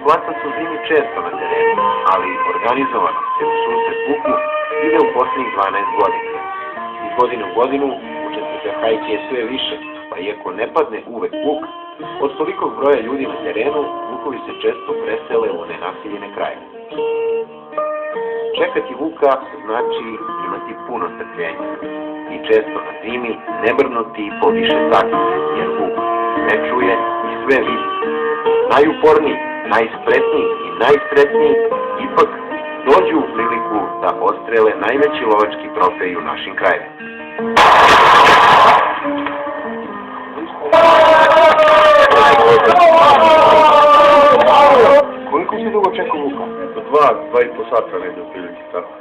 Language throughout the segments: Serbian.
Blacac u zimi često na terenu, ali organizovano se u susret vuku ide u posljednjih 12 godina. Iz godine u godinu učesnika hajke je sve više, pa iako ne padne uvek vuk, od tolikog broja ljudi na terenu vukovi se često presele u nenaseljene krajeve. Čekati vuka znači imati puno strpljenja i često na zimi ne brnuti po više sati, jer vuk ne čuje i sve vidi. Najuporniji, najspretniji i najsretniji ipak dođu u priliku da ostrele najveći lovački trofej u našim krajevima. Koliko si dugo čekao vuka? 2,5 sata negdje u prilike, tako.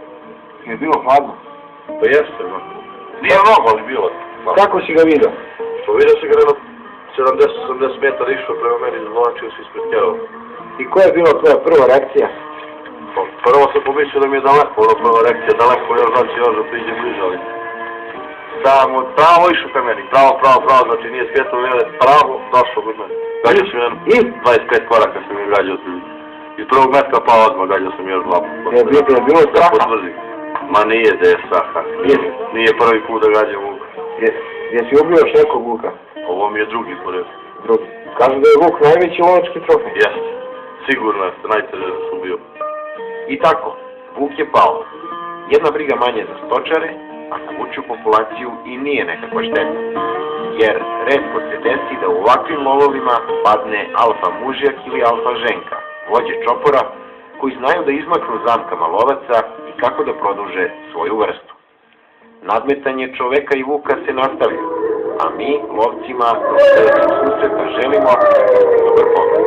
Je bilo hladno? Pa jeste, no. Nije mnogo, ali bilo. Kako si ga vidio? Pa vidio se ga na 70-80 metara išao prema meni, zločio se ispred Kerova. I koja je bila tvoja prva reakcija? Pa, prvo sam pomislio da mi je daleko, prva reakcija daleko, još znači još da priđe bliže, ali samo pravo išao ka meni, pravo, znači nije skretao vele, pravo došao kod mene. Gađao sam jedno 25 koraka sam mi gađao sam. Iz prvog metka pao odmah, gađao sam još 2 puta. Je bilo straha? Ma nije da je straha. Nije prvi put da gađam vuka. Jesi ubio još nekog vuka? Ovo mi je drugi pored. Drugi. Kažu da je vuk najveći lovački trofej. Jeste. Sigurno jeste, najteže da sam bio. I tako, vuk je pao. Jedna briga manje za stočare, a za vučju populaciju i nije nekakva šteta. Jer retko se desi da u ovakvim lovovima padne alfa mužjak ili alfa ženka, vođe čopora, koji znaju da izmaknu zamkama lovaca i kako da produže svoju vrstu. Nadmetanje čoveka i vuka se nastavlja, a mi, lovcima, do sljedećeg susreta želimo dobar pogled.